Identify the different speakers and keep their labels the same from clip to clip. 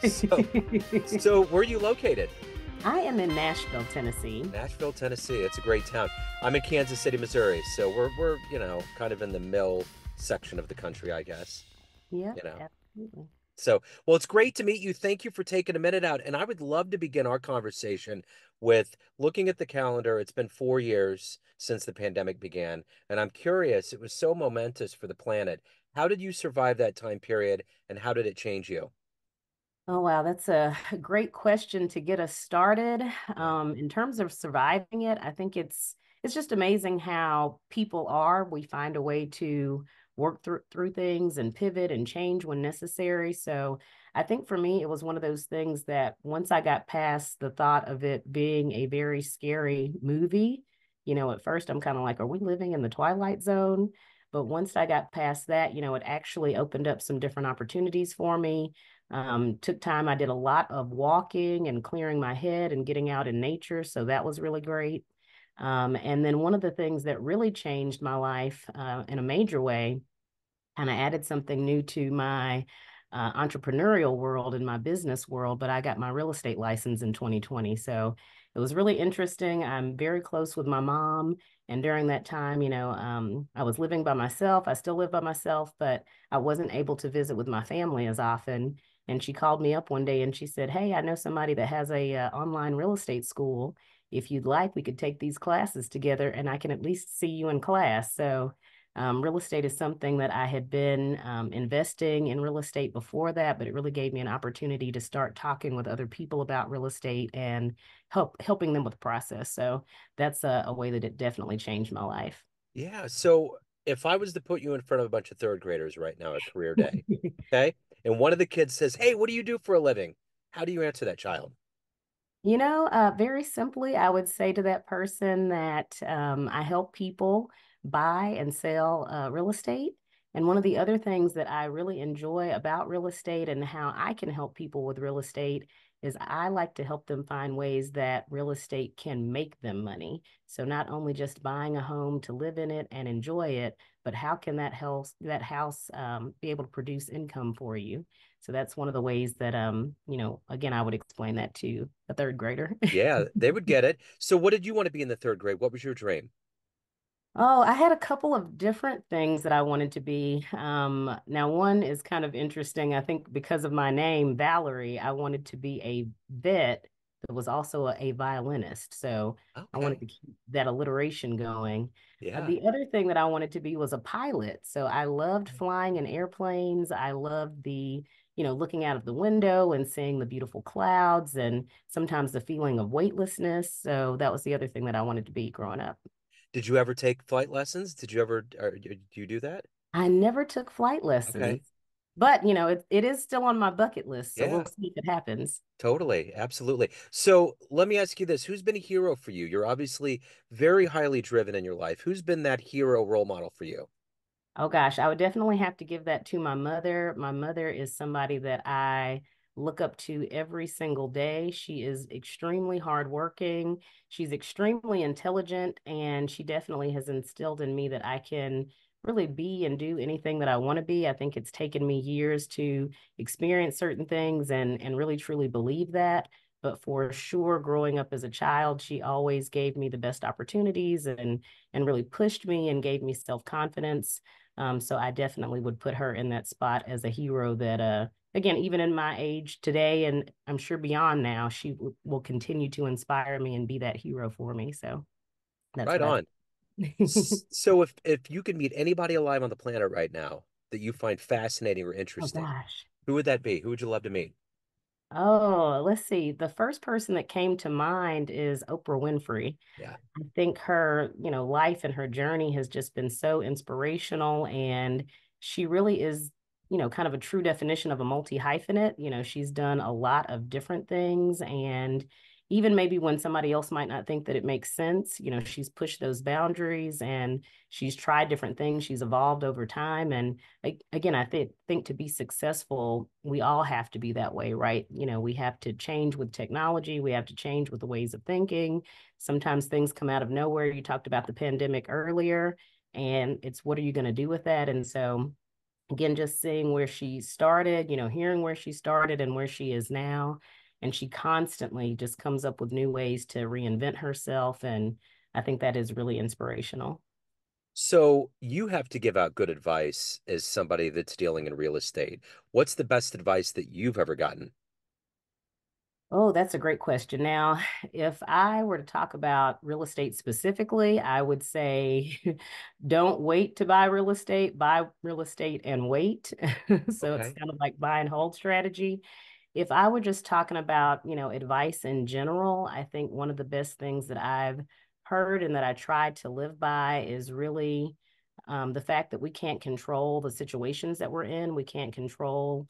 Speaker 1: So, so where are you located?
Speaker 2: I am in Nashville, Tennessee.
Speaker 1: Nashville, Tennessee. It's a great town. I'm in Kansas City, Missouri. So we're kind of in the middle section of the country, I guess.
Speaker 2: Yep,
Speaker 1: You know.
Speaker 2: absolutely.
Speaker 1: So, well, it's great to meet you. Thank you for taking a minute out. And I would love to begin our conversation with looking at the calendar. It's been 4 years since the pandemic began, and I'm curious, it was so momentous for the planet. How did you survive that time period, and how did it change you?
Speaker 2: Oh, wow, that's a great question to get us started.
Speaker 1: Yeah.
Speaker 2: In terms of surviving it, I think it's just amazing how people are. We find a way to work through things and pivot and change when necessary. So I think for me, it was one of those things that once I got past the thought of it being a very scary movie, at first I'm kind of like, are we living in the Twilight Zone? But once I got past that, it actually opened up some different opportunities for me. Took time. I did a lot of walking and clearing my head and getting out in nature. So that was really great. And then one of the things that really changed my life in a major way, kind of added something new to my entrepreneurial world and my business world, but I got my real estate license in 2020. So it was really interesting. I'm very close with my mom. And during that time, I was living by myself. I still live by myself, but I wasn't able to visit with my family as often. And she called me up one day and she said, "Hey, I know somebody that has a online real estate school. If you'd like, we could take these classes together and I can at least see you in class." So real estate is something that I had been investing in real estate before that, but it really gave me an opportunity to start talking with other people about real estate and helping them with the process. So that's a way that it definitely changed my life.
Speaker 1: Yeah. So if I was to put you in front of a bunch of third graders right now at career day, okay, and one of the kids says, "Hey, what do you do for a living?" How do you answer that child?
Speaker 2: Very simply, I would say to that person that I help people buy and sell real estate. And one of the other things that I really enjoy about real estate and how I can help people with real estate is I like to help them find ways that real estate can make them money. So not only just buying a home to live in it and enjoy it, but how can that house be able to produce income for you? So that's one of the ways that again, I would explain that to a third grader.
Speaker 1: Yeah, they would get it. So what did you want to be in the third grade? What was your dream?
Speaker 2: Oh, I had a couple of different things that I wanted to be. Now one is kind of interesting. I think because of my name, Valerie, I wanted to be a vet that was also a violinist. So I wanted
Speaker 1: Okay.
Speaker 2: to keep that alliteration going.
Speaker 1: Yeah.
Speaker 2: The other thing that I wanted to be was a pilot. So I loved flying in airplanes. I loved looking out of the window and seeing the beautiful clouds and sometimes the feeling of weightlessness. So that was the other thing that I wanted to be growing up.
Speaker 1: Did you ever take flight lessons? Did you ever, or do you do that?
Speaker 2: I never took flight
Speaker 1: Okay.
Speaker 2: lessons, but it is still on my bucket list, so we'll
Speaker 1: Yeah,
Speaker 2: see if it happens.
Speaker 1: totally. Absolutely. So let me ask you this. Who's been a hero for you? You're obviously very highly driven in your life. Who's been that hero role model for you?
Speaker 2: Oh gosh, I would definitely have to give that to my mother. My mother is somebody that I look up to every single day. She is extremely hardworking. She's extremely intelligent, and she definitely has instilled in me that I can really be and do anything that I want to be. I think it's taken me years to experience certain things and really truly believe that. But for sure, growing up as a child, she always gave me the best opportunities and really pushed me and gave me self-confidence. So I definitely would put her in that spot as a hero that, again, even in my age today, and I'm sure beyond now, she will continue to inspire me and be that hero for me. So that's
Speaker 1: Right
Speaker 2: what I
Speaker 1: on.
Speaker 2: think.
Speaker 1: So if you could meet anybody alive on the planet right now that you find fascinating or
Speaker 2: Oh
Speaker 1: interesting,
Speaker 2: gosh.
Speaker 1: who would that be? Who would you love to meet?
Speaker 2: Oh, let's see. The first person that came to mind is Oprah Winfrey.
Speaker 1: Yeah.
Speaker 2: I think her, life and her journey has just been so inspirational. And she really is, kind of a true definition of a multi-hyphenate. She's done a lot of different things. And even maybe when somebody else might not think that it makes sense, she's pushed those boundaries and she's tried different things. She's evolved over time. And again, I think to be successful, we all have to be that way, right? We have to change with technology, we have to change with the ways of thinking. Sometimes things come out of nowhere. You talked about the pandemic earlier, and it's what are you going to do with that? And so again, just seeing where she started, hearing where she started and where she is now. And she constantly just comes up with new ways to reinvent herself. And I think that is really inspirational.
Speaker 1: So you have to give out good advice as somebody that's dealing in real estate. What's the best advice that you've ever gotten?
Speaker 2: Oh, that's a great question. Now, if I were to talk about real estate specifically, I would say don't wait to buy real estate and wait. So it's
Speaker 1: Okay.
Speaker 2: kind of like buy and hold strategy. If I were just talking about, advice in general, I think one of the best things that I've heard and that I try to live by is really the fact that we can't control the situations that we're in. We can't control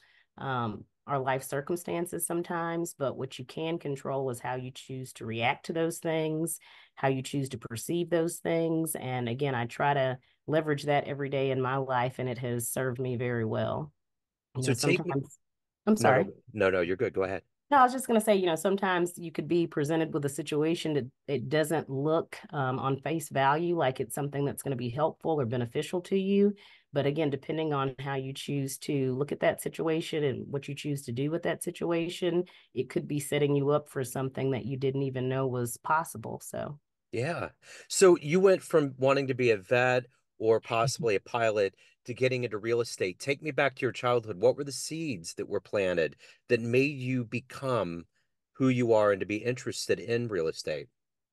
Speaker 2: our life circumstances sometimes, but what you can control is how you choose to react to those things, how you choose to perceive those things. And again, I try to leverage that every day in my life, and it has served me very well.
Speaker 1: So take me.
Speaker 2: Sometimes, I'm
Speaker 1: No,
Speaker 2: sorry.
Speaker 1: no, no, no, you're good. Go ahead.
Speaker 2: No, I was just going to say, sometimes you could be presented with a situation that it doesn't look on face value like it's something that's going to be helpful or beneficial to you. But again, depending on how you choose to look at that situation and what you choose to do with that situation, it could be setting you up for something that you didn't even know was possible. So,
Speaker 1: Yeah. So you went from wanting to be a vet or possibly a pilot to getting into real estate. Take me back to your childhood. What were the seeds that were planted that made you become who you are and to be interested in real estate?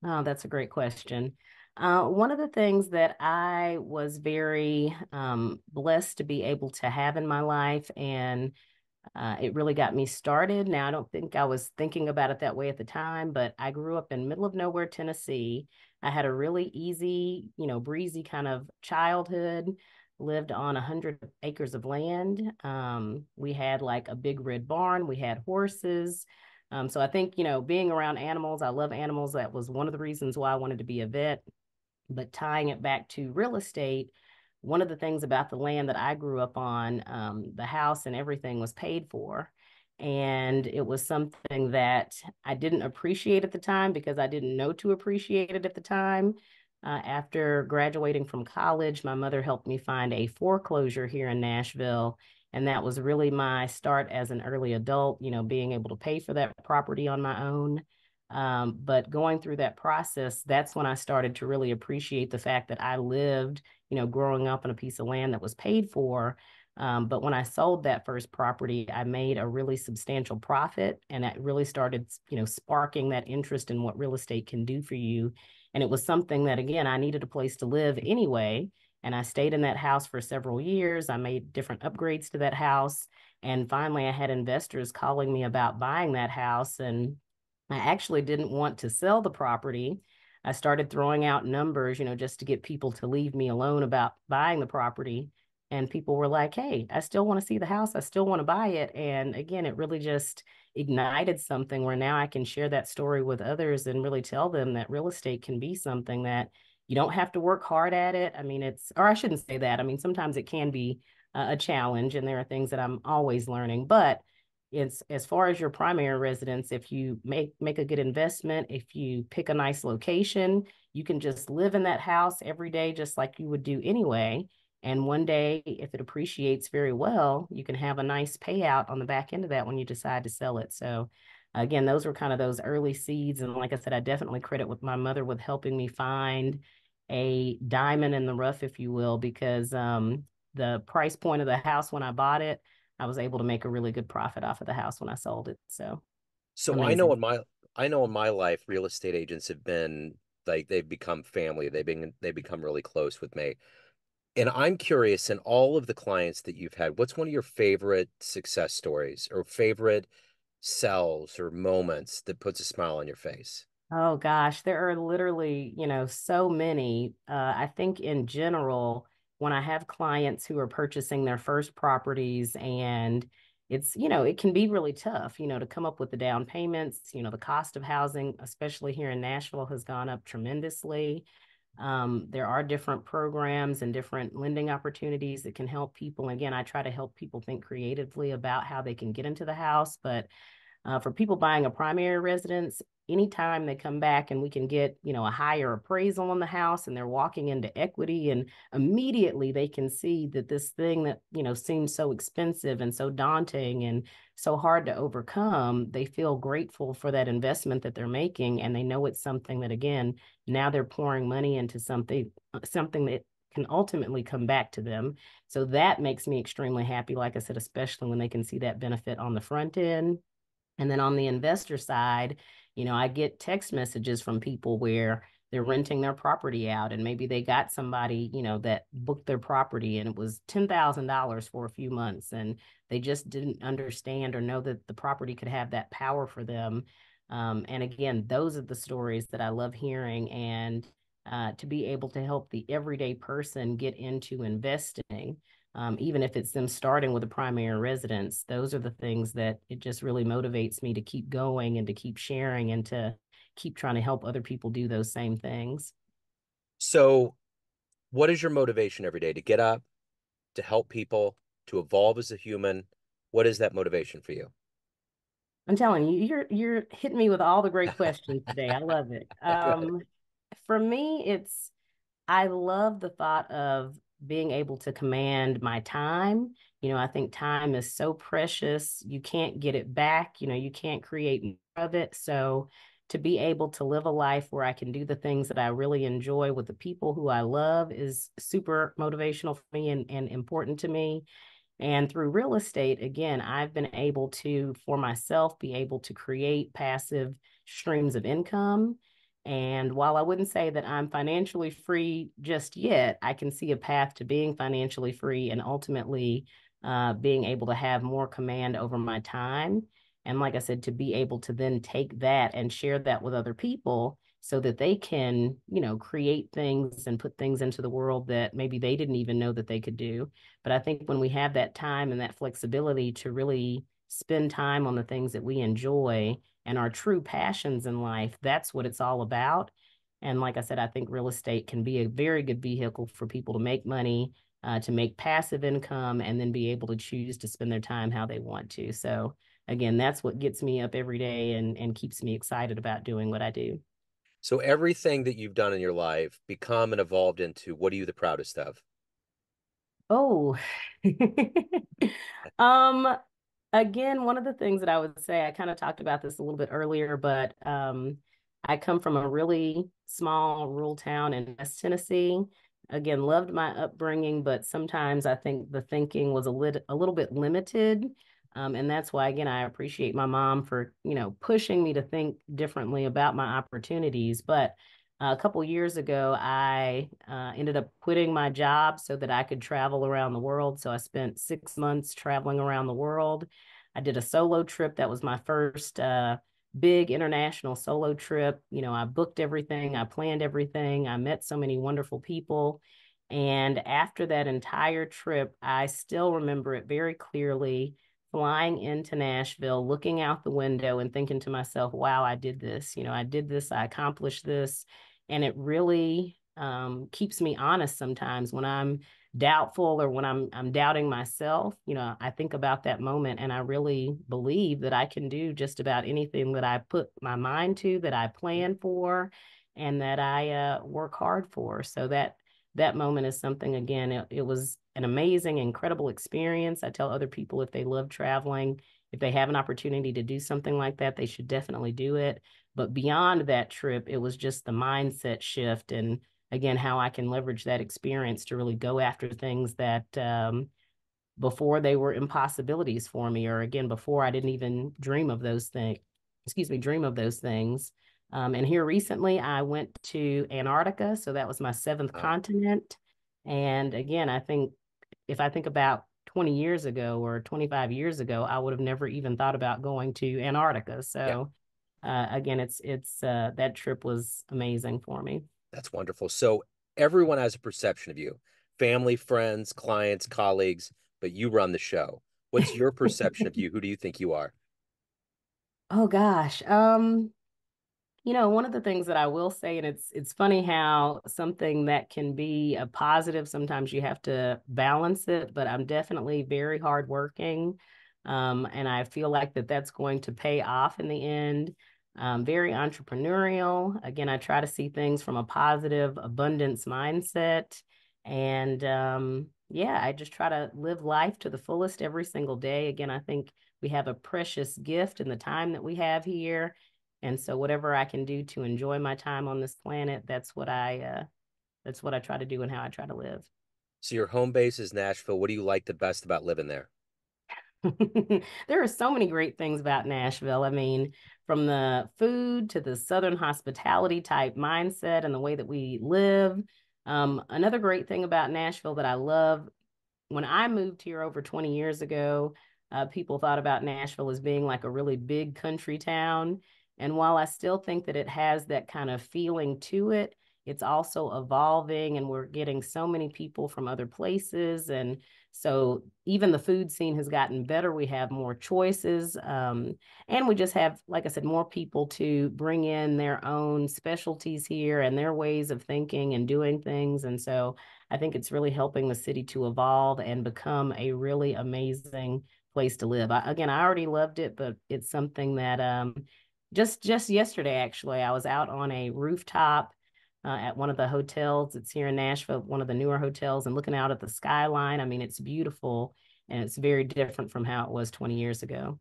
Speaker 2: oh, that's a great question. One of the things that I was very blessed to be able to have in my life, and it really got me started. Now, I don't think I was thinking about it that way at the time, but I grew up in middle of nowhere, Tennessee. I had a really easy, breezy kind of childhood. Lived on 100 acres of land. We had like a big red barn. We had horses. So I think, being around animals, I love animals. That was one of the reasons why I wanted to be a vet. But tying it back to real estate, one of the things about the land that I grew up on, the house and everything was paid for. And it was something that I didn't appreciate at the time because I didn't know to appreciate it at the time. After graduating from college, my mother helped me find a foreclosure here in Nashville. And that was really my start as an early adult, being able to pay for that property on my own. But going through that process, that's when I started to really appreciate the fact that I lived, growing up on a piece of land that was paid for. But when I sold that first property, I made a really substantial profit, and that really started, sparking that interest in what real estate can do for you. And it was something that, again, I needed a place to live anyway. And I stayed in that house for several years. I made different upgrades to that house. And finally, I had investors calling me about buying that house. And I actually didn't want to sell the property. I started throwing out numbers, just to get people to leave me alone about buying the property. And people were like, hey, I still want to see the house. I still want to buy it. And again, it really just ignited something where now I can share that story with others and really tell them that real estate can be something that you don't have to work hard at it. I mean, or I shouldn't say that. I mean, sometimes it can be a challenge, and there are things that I'm always learning. But it's as far as your primary residence, if you make a good investment, if you pick a nice location, you can just live in that house every day just like you would do anyway. And one day, if it appreciates very well, you can have a nice payout on the back end of that when you decide to sell it. So again, those were kind of those early seeds. And like I said, I definitely credit with my mother with helping me find a diamond in the rough, if you will, because the price point of the house when I bought it, I was able to make a really good profit off of the house when I sold it. So
Speaker 1: So
Speaker 2: amazing.
Speaker 1: I know in my life, real estate agents have been like they've become family. They become really close with me. And I'm curious, in all of the clients that you've had, what's one of your favorite success stories or favorite sells or moments that puts a smile on your face?
Speaker 2: Oh gosh, there are literally, so many. I think in general, when I have clients who are purchasing their first properties and it's, it can be really tough, to come up with the down payments. The cost of housing, especially here in Nashville, has gone up tremendously. There are different programs and different lending opportunities that can help people. Again, I try to help people think creatively about how they can get into the house, but For people buying a primary residence, anytime they come back and we can get, a higher appraisal on the house and they're walking into equity and immediately they can see that this thing that, seems so expensive and so daunting and so hard to overcome, they feel grateful for that investment that they're making. And they know it's something that, again, now they're pouring money into something that can ultimately come back to them. So that makes me extremely happy, like I said, especially when they can see that benefit on the front end. And then on the investor side, I get text messages from people where they're renting their property out and maybe they got somebody, that booked their property and it was $10,000 for a few months and they just didn't understand or know that the property could have that power for them. And again, those are the stories that I love hearing. And to be able to help the everyday person get into investing, even if it's them starting with a primary residence, those are the things that it just really motivates me to keep going and to keep sharing and to keep trying to help other people do those same things.
Speaker 1: So, what is your motivation every day to get up, to help people, to evolve as a human? What is that motivation for you?
Speaker 2: I'm telling you, you're hitting me with all the great questions today. I love it.
Speaker 1: Good.
Speaker 2: For me, I love the thought of being able to command my time. I think time is so precious. You can't get it back. You can't create more of it. So to be able to live a life where I can do the things that I really enjoy with the people who I love is super motivational for me and important to me. And through real estate, again, I've been able to, for myself, be able to create passive streams of income. And while I wouldn't say that I'm financially free just yet, I can see a path to being financially free and ultimately being able to have more command over my time. And like I said, to be able to then take that and share that with other people so that they can, create things and put things into the world that maybe they didn't even know that they could do. But I think when we have that time and that flexibility to really spend time on the things that we enjoy and our true passions in life, that's what it's all about. And like I said, I think real estate can be a very good vehicle for people to make money, to make passive income, and then be able to choose to spend their time how they want to. So again, that's what gets me up every day and keeps me excited about doing what I do.
Speaker 1: So, everything that you've done in your life become and evolved into what are you the proudest of?
Speaker 2: Oh, um, again, one of the things that I would say, I kind of talked about this a little bit earlier, but I come from a really small rural town in West Tennessee. Again, loved my upbringing, but sometimes I think the thinking was a little bit limited. And that's why, again, I appreciate my mom for, pushing me to think differently about my opportunities. But a couple years ago, I ended up quitting my job so that I could travel around the world. So I spent 6 months traveling around the world. I did a solo trip. That was my first big international solo trip. I booked everything, I planned everything, I met so many wonderful people. And after that entire trip, I still remember it very clearly flying into Nashville, looking out the window and thinking to myself, wow, I did this. I did this, I accomplished this. And it really keeps me honest sometimes when I'm doubtful or when I'm doubting myself. I think about that moment and I really believe that I can do just about anything that I put my mind to, that I plan for, and that I work hard for. So that moment is something, again, it was an amazing, incredible experience. I tell other people if they love traveling, if they have an opportunity to do something like that, they should definitely do it. But beyond that trip, it was just the mindset shift and again, how I can leverage that experience to really go after things that before they were impossibilities for me, or again, before I didn't even dream of those things, dream of those things. And here recently, I went to Antarctica. So that was my seventh
Speaker 1: Wow.
Speaker 2: continent. And again, I think if I think about 20 years ago or 25 years ago, I would have never even thought about going to Antarctica.
Speaker 1: Yeah,
Speaker 2: So again, it's that trip was amazing for me.
Speaker 1: that's wonderful. So, everyone has a perception of you, family, friends, clients, colleagues, but you run the show. What's your perception of you? Who do you think you are?
Speaker 2: Oh gosh. One of the things that I will say, and it's funny how something that can be a positive, sometimes you have to balance it, but I'm definitely very hardworking. And I feel like that's going to pay off in the end. Very entrepreneurial. Again, I try to see things from a positive abundance mindset. And yeah, I just try to live life to the fullest every single day. Again, I think we have a precious gift in the time that we have here. And so whatever I can do to enjoy my time on this planet, that's what I try to do and how I try to live.
Speaker 1: So your home base is Nashville. What do you like the best about living there?
Speaker 2: There are so many great things about Nashville. I mean, from the food to the Southern hospitality type mindset and the way that we live. Another great thing about Nashville that I love, when I moved here over 20 years ago, people thought about Nashville as being like a really big country town. And while I still think that it has that kind of feeling to it, it's also evolving and we're getting so many people from other places. And so even the food scene has gotten better. We have more choices. And we just have, like I said, more people to bring in their own specialties here and their ways of thinking and doing things. And so I think it's really helping the city to evolve and become a really amazing place to live. Again, I already loved it, but it's something that just yesterday actually, I was out on a rooftop at one of the hotels. It's here in Nashville, one of the newer hotels, and looking out at the skyline. I mean, it's beautiful and it's very different from how it was 20 years ago.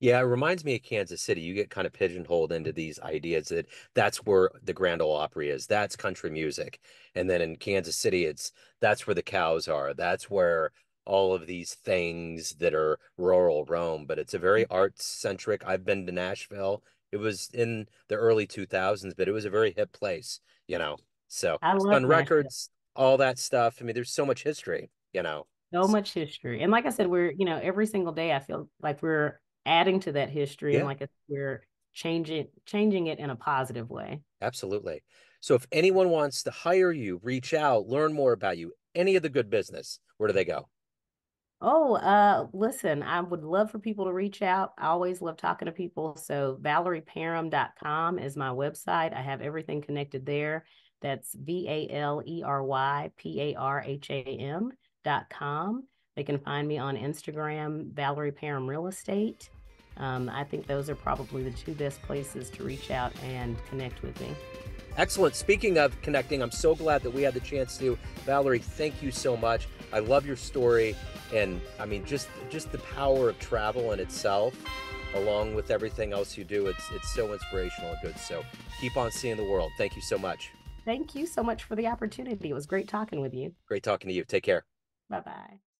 Speaker 1: Yeah, it reminds me of Kansas City. You get kind of pigeonholed into these ideas that that's where the Grand Ole Opry is. That's country music. And then in Kansas City, that's where the cows are. That's where all of these things that are rural roam. But it's a very arts centric. I've been to Nashville. It was in the early 2000s, but it was a very hip place, you know. So
Speaker 2: I love
Speaker 1: Sun
Speaker 2: Nashville.
Speaker 1: Records, all that stuff. I mean, there's so much history, you know.
Speaker 2: So much history. And like I said, every single day I feel like we're adding to that history and
Speaker 1: Yeah.
Speaker 2: like we're changing it in a positive way.
Speaker 1: Absolutely. So if anyone wants to hire you, reach out, learn more about you, any of the good business, where do they go?
Speaker 2: Oh, listen, I would love for people to reach out. I always love talking to people. So ValeryParham.com is my website. I have everything connected there. That's ValeryParham.com. They can find me on Instagram, Valerie Parham Real Estate. I think those are probably the two best places to reach out and connect with me.
Speaker 1: Excellent. Speaking of connecting, I'm so glad that we had the chance to. Valerie, thank you so much. I love your story. And I mean, just the power of travel in itself, along with everything else you do, it's so inspirational and good. So keep on seeing the world. Thank you so much.
Speaker 2: Thank you so much for the opportunity. It was great talking with you.
Speaker 1: Great talking to you. Take care.
Speaker 2: Bye bye.